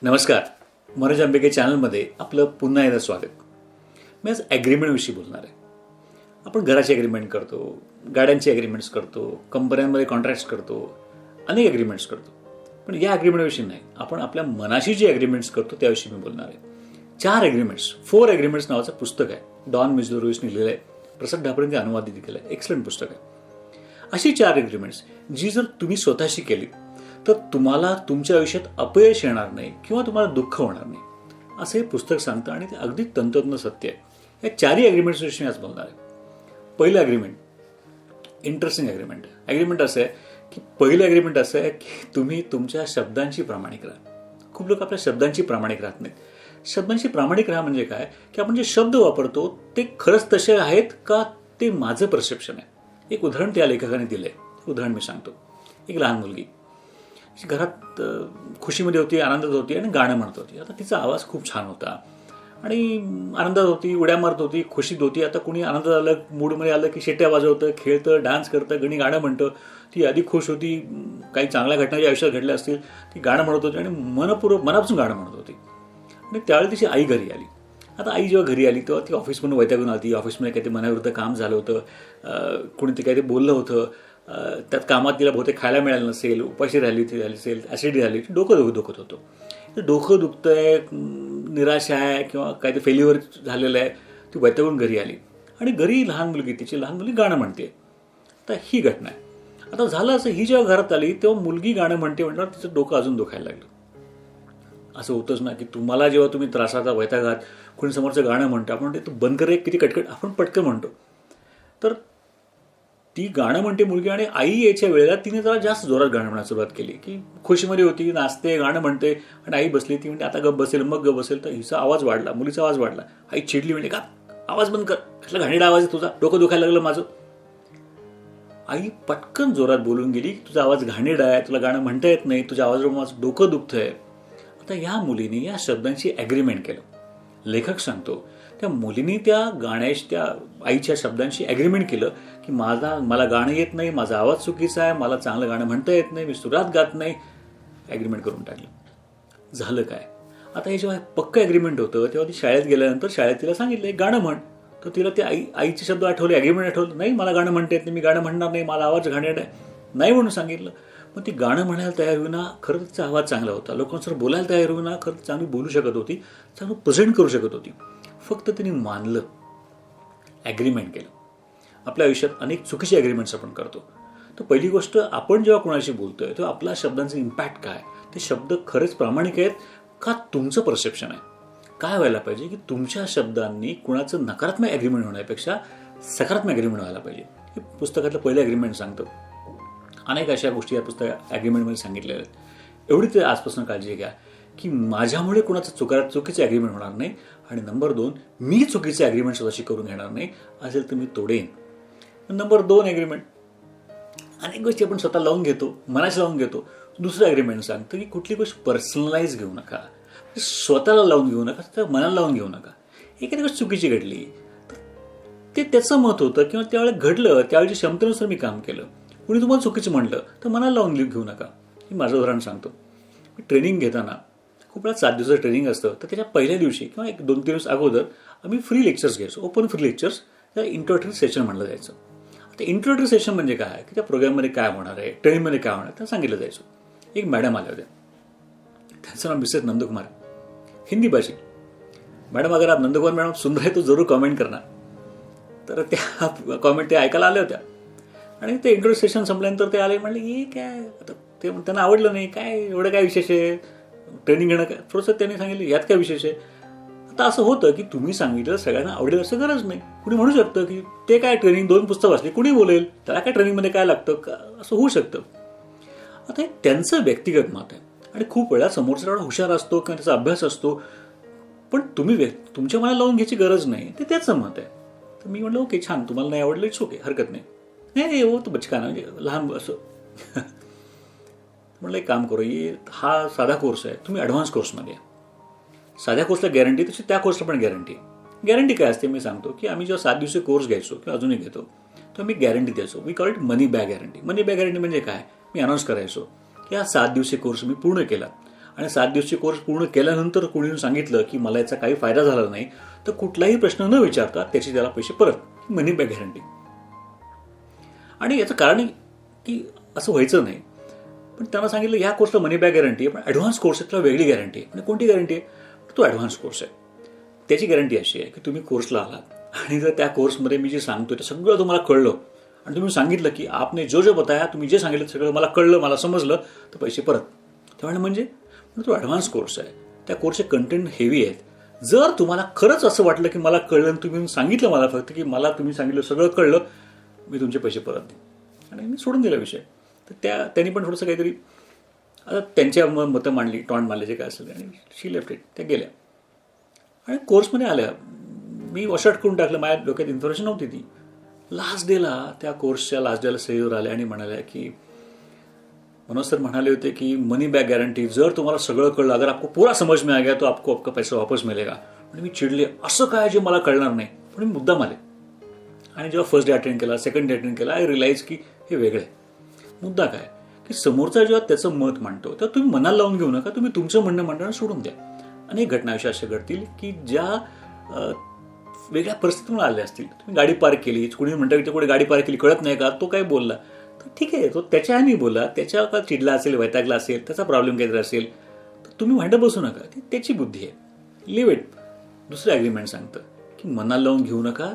नमस्कार. मनोज आंबेके चॅनलमध्ये आपलं पुन्हा एकदा स्वागत. मी आज ॲग्रीमेंटविषयी बोलणार आहे. आपण घराची ॲग्रीमेंट करतो, गाड्यांची ॲग्रीमेंट्स करतो, कंपन्यांमध्ये कॉन्ट्रॅक्ट्स करतो, अनेक ॲग्रीमेंट्स करतो. पण या ॲग्रीमेंटविषयी नाही, आपण आपल्या मनाशी जी ॲग्रीमेंट्स करतो त्याविषयी मी बोलणार आहे. 4 ॲग्रीमेंट्स नावाचं पुस्तक आहे. डॉन मिझोरोसने लिहिलं आहे. प्रसाद ढापरेंनी अनुवादित केलं आहे. एक्सलंट पुस्तक आहे. अशी 4 ॲग्रीमेंट्स जी जर तुम्ही स्वतःशी केली तर तुम्हाला तुमच्या आयुष्यात अपयश येणार नाही किंवा तुम्हाला दुःख होणार नाही, असं हे पुस्तक सांगतं आणि ते अगदी तंतोतंत सत्य आहे. या 4 ॲग्रीमेंट्सविषयी आज बोलणार आहे. पहिलं ॲग्रीमेंट, इंटरेस्टिंग ॲग्रीमेंट. ॲग्रीमेंट असं आहे की पहिलं ॲग्रीमेंट असं आहे की तुम्ही तुमच्या शब्दांची प्रामाणिक राहा. खूप लोक आपल्या शब्दांची प्रामाणिक राहत नाहीत. शब्दांची प्रामाणिक राहा म्हणजे काय की आपण जे शब्द वापरतो ते खरंच तसे आहेत का, ते माझं परसेप्शन आहे. एक उदाहरण त्या लेखकाने दिलंय. उदाहरण मी सांगतो. एक लहान मुलगी घरात खुशीमध्ये होती, आनंदात होती आणि गाणं म्हणत होती. आता तिचा आवाज खूप छान होता आणि आनंदात होती, उड्या मारत होती, खुशीत होती. आता कुणी आनंदात आलं, मूडमध्ये आलं की शेट्या वाजवतं, खेळतं, डान्स करतं, गाणं म्हणतं. ती आधी खुश होती, काही चांगल्या घटना ज्या आयुष्यात घडल्या असतील ती गाणं म्हणत होती आणि मनापासून गाणं म्हणत होती. आणि त्यावेळी तिची आई घरी आली. आता आई जेव्हा घरी आली तेव्हा ती ऑफिसमधून वैतागून आली. ऑफिसमध्ये काहीतरी मनाविरुद्ध काम झालं होतं, कोणीतरी काहीतरी बोललं होतं, त्यात कामात तिला बहुतेक खायला मिळालं नसेल, उपाशी राहिली असेल, ॲसिडिटी झाली, डोकं दुखत होतं. डोकं दुखतंय, निराशा आहे किंवा काहीतरी फेल्युअर झालेलं आहे. ती वैतागून घरी आली आणि घरी तिची लहान मुलगी गाणं म्हणते. आता ही घटना आहे. आता झालं असं, ही जेव्हा घरात आली तेव्हा मुलगी गाणं म्हणते म्हटल्यावर तिचं डोकं अजून दुखायला लागलं. असं होतंच ना की तुम्हाला जेव्हा तुम्ही त्रासाचा वैतागात कोणी समोरचं गाणं म्हणतो, आपण म्हणतो तू बंद कर, किती कटकट, आपण पटकन म्हणतो. तर ती गाणं म्हणते मुलगी आणि आई यायच्या वेळेला तिने जरा जास्त जोरात गाणं म्हणायला सुरुवात केली. की खुशीमध्ये होती, नाचते, गाणं म्हणते आणि आई बसली. ती म्हणते आता गप बसेल, मग गप बसेल. तर हिचा आवाज वाढला, मुलीचा आवाज वाढला. आई चिडली, म्हणजे का आवाज बंद कर, कसला घाणेरडा आवाज आहे तुझा, डोकं दुखायला लागलं माझं. आई पटकन जोरात बोलून गेली, तुझा आवाज घाणेरडा आहे, तुला गाणं म्हणता येत नाही, तुझ्या आवाजावर माझं डोकं दुखतंय. आता या मुलीने या शब्दांची ॲग्रीमेंट केलं. लेखक सांगतो त्या मुलीने त्या त्या आईच्या शब्दांशी ॲग्रीमेंट केलं की मला गाणं येत नाही, माझा आवाज चुकीचा आहे, मला चांगलं गाणं म्हणता येत नाही, मी सुरात गात नाही. ॲग्रीमेंट करून टाकलं. झालं काय, आता हे जेव्हा पक्कं ॲग्रीमेंट होतं तेव्हा ती शाळेत गेल्यानंतर शाळेत तिला सांगितलं गाणं म्हण. तर तिला ते आईचे शब्द आठवले, ॲग्रीमेंट आठवलं. नाही, मला गाणं म्हणता येत नाही, मी गाणं म्हणणार नाही, मला आवाज घाणेरडा आहे, नाही म्हणून सांगितलं. मग ती गाणं म्हणायला तयार होईना. खरं तिचा आवाज चांगला होता, लोकांसमोर बोलायला तयार होईना, खरं चांगली बोलू शकत होती, चांगलं प्रेझेंट करू शकत होती. फक्त तिने मानलं, ॲग्रीमेंट केलं. आपल्या आयुष्यात अनेक चुकीचे ॲग्रीमेंट्स आपण करतो. तर पहिली गोष्ट, आपण जेव्हा कोणाशी बोलतोय तेव्हा आपल्या शब्दांचं इम्पॅक्ट काय, ते शब्द खरेच प्रामाणिक आहेत का, तुमचं परसेप्शन आहे. काय व्हायला पाहिजे की तुमच्या शब्दांनी कुणाचं नकारात्मक ॲग्रीमेंट होण्यापेक्षा सकारात्मक ॲग्रीमेंट व्हायला पाहिजे. हे पुस्तकातलं पहिलं ॲग्रीमेंट सांगतं. अनेक अशा गोष्टी या ॲग्रीमेंटमध्ये सांगितलेल्या आहेत. एवढी ते आजपासून काळजी घ्या की माझ्यामुळे कुणाचं चुकीचं ॲग्रीमेंट होणार नाही. आणि नंबर 2, मी चुकीचे ॲग्रीमेंट स्वतःशी करून घेणार नाही. असेल तर मी तोडेन. नंबर 2 ॲग्रीमेंट, अनेक गोष्टी आपण स्वतः लावून घेतो, मनाशी लावून घेतो. दुसरं ॲग्रीमेंट सांगतं की कुठली गोष्ट पर्सनलाइज घेऊ नका, स्वतःला लावून घेऊ नका, तर मनाला लावून घेऊ नका. एखादी गोष्ट चुकीची घडली ते त्याचं मत होतं किंवा त्यावेळेला घडलं, त्यावेळेच्या क्षमतेनुसार मी काम केलं. कुणी तुम्हाला चुकीचं म्हटलं तर मनाला लावून घेऊ नका. हे माझं उदाहरण सांगतो. मी ट्रेनिंग घेताना खूप वेळा 7 दिवसाचं ट्रेनिंग असतं, तर त्याच्या पहिल्या दिवशी किंवा 1-2 दिवस अगोदर आम्ही फ्री लेक्चर्स घ्यायचो, ओपन फ्री लेक्चर्स. त्याला इंट्रोडक्टरी सेशन म्हणलं जायचं. आता इंट्रोडक्टरी सेशन म्हणजे काय की त्या प्रोग्राममध्ये काय होणार आहे, ट्रेनिंगमध्ये काय होणार आहे, ते सांगितलं जायचं. एक मॅडम आल्या होत्या, त्यांचं नाव मिसेस नंदकुमार, हिंदी भाषिक. मॅडम, अगर आप नंदकुमार मॅडम सुन रहे तो जरूर कमेंट करना. तर त्या कॉमेंट ते ऐकायला आल्या होत्या आणि ते इंट्रोडक्टरी सेशन संपल्यानंतर ते आले, म्हणले हे काय, आता ते त्यांना आवडलं नाही, काय एवढं काय विशेष आहे, ट्रेनिंग घेणं काय. थोडंसं त्यांनी सांगितलं यात काय विशेष आहे. आता असं होतं की तुम्ही सांगितलं सगळ्यांना आवडेल असं गरज नाही. कुणी म्हणू शकतं की ते काय ट्रेनिंग 2 पुस्तक वाचली, कुणी बोलेल त्याला काय ट्रेनिंगमध्ये काय लागतं का, असं होऊ शकतं. आता हे त्यांचं व्यक्तिगत मत आहे आणि खूप वेळा समोरचा एवढा हुशार असतो किंवा त्याचा अभ्यास असतो, पण तुम्ही तुमच्या मनाला लावून घ्यायची गरज नाही, ते त्याचं मत आहे. तर मी म्हटलं ओके, छान, तुम्हाला नाही आवडलं इट्स ओके, हरकत नाही. नाही हो, तो बचकाना, म्हणजे लहान असं. म्हटलं एक काम करू, हा साधा कोर्स आहे, तुम्ही ॲडव्हान्स कोर्समध्ये या. साध्या कोर्सला गॅरंटी, तशी त्या कोर्सला पण गॅरंटी. गॅरंटी काय असते मी सांगतो की आम्ही जेव्हा 7 दिवसीय कोर्स घ्यायचो किंवा अजूनही घेतो तर मी गॅरंटी द्यायचो. We call it money back guarantee. Money back guarantee म्हणजे काय, मी अनाऊन्स करायचो की हा 7 दिवसीय कोर्स मी पूर्ण केला आणि 7 दिवसचे कोर्स पूर्ण केल्यानंतर कोणी सांगितलं की मला याचा काही फायदा झाला नाही, तर कुठलाही प्रश्न न विचारता त्याचे त्याला पैसे परत, मनी बॅक गॅरंटी. आणि याचं कारण की असं व्हायचं नाही. पण त्यांना सांगितलं या कोर्सला मनी बॅक गॅरंटी आहे, पण ॲडव्हान्स कोर्स आहे त्याला वेगळी गॅरंटी आहे. म्हणजे कोणती गॅरंटी आहे? तो ॲडव्हान्स कोर्स आहे. त्याची गॅरंटी अशी आहे की तुम्ही कोर्सला आलात आणि जर त्या कोर्समध्ये मी जे सांगतोय ते सगळं तुम्हाला कळलं आणि तुम्ही सांगितलं की आपने जो बताया, तुम्ही जे सांगितलं सगळं मला कळलं, मला समजलं, तर पैसे परत. त्यामुळे म्हणजे तो ॲडव्हान्स कोर्स आहे. त्या कोर्सचे कंटेंट हेवी आहेत. जर तुम्हाला खरंच असं वाटलं की मला कळलं आणि तुम्ही सांगितलं मला फक्त की मला तुम्ही सांगितलं सगळं कळलं, मी तुमचे पैसे परत देईन, आणि मी सोडून दिला विषय. तर त्यांनी पण थोडंसं काहीतरी आता त्यांच्या मतं मांडली, टॉन्ट मारले जे काय असेल, आणि शी लेफ्ट इट. त्या गेल्या आणि कोर्समध्ये आल्या. मी वॉशआउट करून टाकलं, माझ्या डोक्यात इन्फॉर्मेशन नव्हती ती. लास्ट डेला, त्या कोर्सच्या लास्ट डेला सहीवर आल्या आणि म्हणाल्या की मनोज सर म्हणाले होते कि मनी बॅक गॅरंटी, जर तुम्हाला सगळं कळलं, अगर आपको पूरा समझ में आ गया तो आपको आपका पैसा वापस मिलेगा. आणि मी चिडले, असं काय जे मला कळणार नाही. पण मी मुद्दाम आले आणि जेव्हा फर्स्ट डे अटेंड केला, सेकंड डे अटेंड केला, आय रिअलाइज की हे वेगळं आहे. मुद्दा काय की समोरचा जेव्हा त्याचं मत मांडतो तेव्हा तुम्ही मनाला लावून घेऊ नका, तुम्ही तुमचं म्हणणं मांडणं सोडून द्या. अनेक घटना अशा घडतील की ज्या वेगळ्या परिस्थितीतून आल्या असतील. तुम्ही गाडी पार्क केली, कुणी म्हणतं की कुठे गाडी पार्क केली कळत नाही का, तो काय बोलला, तर ठीक आहे, तो त्याच्या ह्यानी बोला, त्याच्या का चिडला असेल, वैतागला असेल, त्याचा प्रॉब्लेम काहीतरी असेल, तर तुम्ही भांडं बसू नका. ती त्याची बुद्धी आहे, लिव्ह इट. दुसरं ॲग्रीमेंट सांगतं की मनाला लावून घेऊ नका.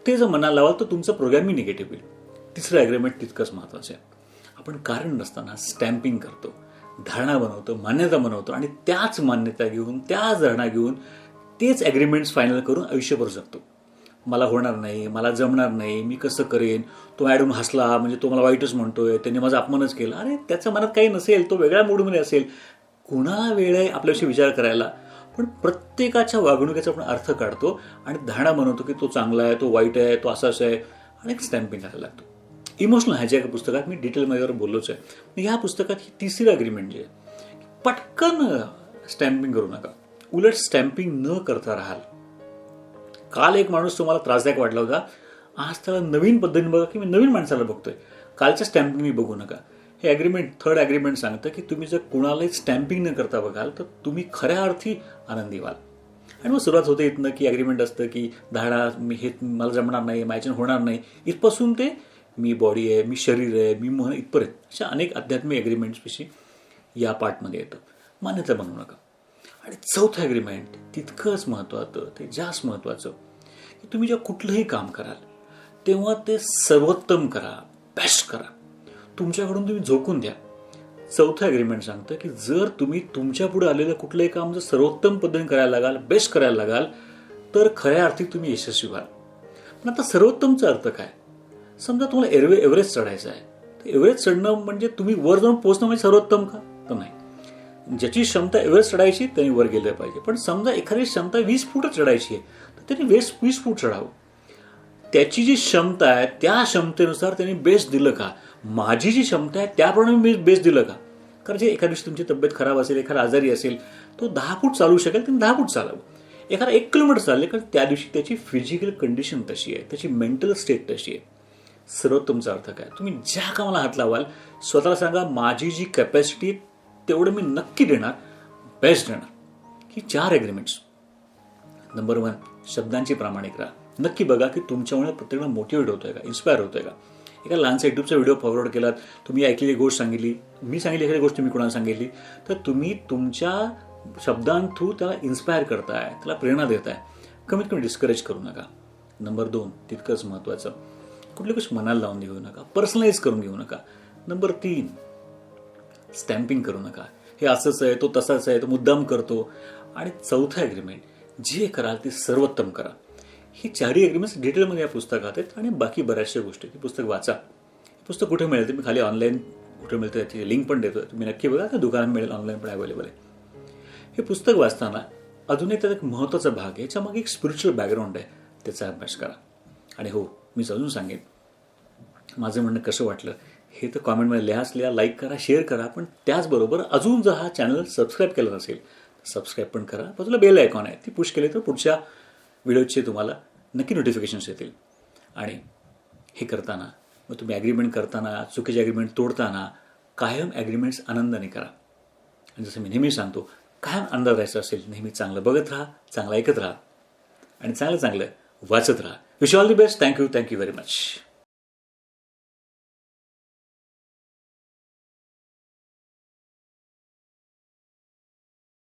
ते जर मनाला लावाल तर तुमचं प्रोग्रामही निगेटिव्ह होईल. तिसरं ॲग्रीमेंट तितकंच महत्त्वाचं आहे. आपण कारण नसताना स्टॅम्पिंग करतो, धारणा बनवतो, मान्यता बनवतो, आणि त्याच मान्यता घेऊन, त्याच धारणा घेऊन तेच ॲग्रीमेंट्स फायनल करून आयुष्यभर जगतो. मला होणार नाही, मला जमणार नाही, मी कसं करेन, तो मॅडम हसला म्हणजे तो मला वाईटच म्हणतोय, त्याने माझा अपमानच केला. अरे त्याच्या मनात काही नसेल, तो वेगळ्या मूडमध्ये असेल. कुणाला वेळ आहे आपल्याविषयी विचार करायला? पण प्रत्येकाच्या वागणुकीचा आपण अर्थ काढतो आणि धारणा बनवतो की तो चांगला आहे, तो वाईट आहे, तो असाच आहे, आणि स्टॅम्पिंग करायला लागतो. इमोशनल ह्याच्या पुस्तकात मी डिटेलमध्ये बोललोच आहे. ह्या पुस्तकात ही तिसरी अग्रीमेंट जी आहे, पटकन स्टॅम्पिंग करू नका. उलट स्टॅम्पिंग न करता राहाल. काल एक माणूस तुम्हाला त्रासदायक वाटला होता, आज त्याला नवीन पद्धतीने बघा की मी नवीन माणसाला बघतोय. कालच्या स्टॅम्पिंग मी बघू नका. हे ॲग्रीमेंट, थर्ड ॲग्रीमेंट सांगतं की तुम्ही जर कुणालाही स्टॅम्पिंग न करता बघाल तर तुम्ही खऱ्या अर्थी आनंदी व्हाल. आणि मग सुरुवात होते इथनं की ॲग्रीमेंट असतं की धाडा, मी हे मला जमणार नाही, माझ्याने होणार नाही, इथपासून ते मी बॉडी आहे, मी शरीर आहे, मी मन, इथपर्यंत अशा अनेक आध्यात्मिक ॲग्रीमेंट्सविषयी या पार्टमध्ये येतं. मान्यता बनवू नका. आणि चौथं ॲग्रीमेंट तितकंच महत्त्वाचं, ते जास्त महत्त्वाचं, की तुम्ही जेव्हा कुठलंही काम कराल तेव्हा ते सर्वोत्तम करा, बेस्ट करा. तुमच्याकडून तुम्ही झोकून द्या. चौथं ॲग्रीमेंट सांगतं की जर तुम्ही तुमच्या पुढे आलेलं कुठलंही काम जर सर्वोत्तम पद्धतीने करायला लागाल, बेस्ट करायला लागाल, तर खऱ्या अर्थी तुम्ही यशस्वी व्हाल. पण आता सर्वोत्तमचा अर्थ काय? समजा तुम्हाला एव्हरेस्ट चढायचं आहे, तर एव्हरेस्ट चढणं म्हणजे तुम्ही वर जाऊन पोहोचणं म्हणजे सर्वोत्तम का? तर नाही. ज्याची क्षमता एव्हरेस्ट चढायची त्यांनी वर गेलं पाहिजे. पण समजा एखादी क्षमता 20 फूटच चढायची आहे, तर त्यांनी 20 फूट चढावं. त्याची जी क्षमता आहे त्या क्षमतेनुसार त्यांनी बेस्ट दिलं का? माझी जी क्षमता आहे त्याप्रमाणे मी बेस्ट दिलं का? कारण जे एका दिवशी तुमची तब्येत खराब असेल, एखादा आजारी असेल, तो 10 फूट चालू शकेल, त्यांनी 10 फूट चालावं. एखादा 1 किलोमीटर चालले, कारण त्या दिवशी त्याची फिजिकल कंडिशन तशी आहे, त्याची मेंटल स्टेट तशी आहे. सर्वोत्तमचा अर्थ काय? तुम्ही ज्या कामाला हात लावाल स्वतःला सांगा माझी जी कॅपॅसिटी तेवढं मी नक्की देणार, बेस्ट देणार. ही 4 ॲग्रीमेंट्स. नंबर 1, शब्दांची प्रामाणिक राहा. नक्की बघा की तुमच्यामुळे प्रत्येकाला मोटिवेट होतोय का, इन्स्पायर होतोय का. एका लहानसा युट्यूबचा व्हिडिओ फॉरवर्ड केलात, तुम्ही ऐकलेली गोष्ट सांगितली, मी सांगितली एखादी गोष्ट तुम्ही कोणाला सांगितली, तर तुम्ही तुमच्या शब्दांथ्रू त्याला इन्स्पायर करताय, त्याला प्रेरणा देताय. कमीत कमी डिस्करेज करू नका. नंबर 2, तितकंच महत्त्वाचं, कुठली गोष्ट मनाला लावून घेऊ नका, पर्सनलाइज करून घेऊ नका. नंबर 3, स्टॅम्पिंग करू नका. हे असंच आहे, तो तसाच आहे, तो मुद्दाम करतो. आणि चौथा ॲग्रीमेंट, जे कराल ते सर्वोत्तम करा. ही 4ही ॲग्रीमेंट्स डिटेलमध्ये या पुस्तकात आहेत आणि बाकी बऱ्याचशा गोष्टी. ती पुस्तक वाचा. पुस्तक कुठे मिळेल ते मी खाली ऑनलाईन कुठे मिळतं त्याची लिंक पण देतो, तुम्ही नक्की बघा. त्या दुकानात मिळेल, ऑनलाईन पण अवेलेबल आहे. हे पुस्तक वाचताना अजून एक त्याचा एक महत्त्वाचा भाग आहे, याच्यामागे एक स्पिरिच्युअल बॅकग्राऊंड आहे, त्याचा अभ्यास करा. आणि हो, मी अजून सांगेन, माझं म्हणणं कसं वाटलं हे तर कॉमेंटमध्ये लिहा, लाईक करा, शेअर करा. पण त्याचबरोबर अजून जर हा चॅनल सबस्क्राईब केला नसेल सबस्क्राईब पण करा. बाजूला बेल आयकॉन आहे, ती पुश केली तर पुढच्या व्हिडिओचे तुम्हाला नक्की नोटिफिकेशन्स येतील. आणि हे करताना मग तुम्ही ॲग्रीमेंट करताना, चुकीचे ॲग्रीमेंट तोडताना कायम ॲग्रीमेंट्स आनंदाने करा. आणि जसं मी नेहमी सांगतो, काय आनंदात राहायचं असेल नेहमी चांगलं बघत राहा, चांगलं ऐकत राहा आणि चांगलं वाचत राहा. Wish all the best. Thank you very much.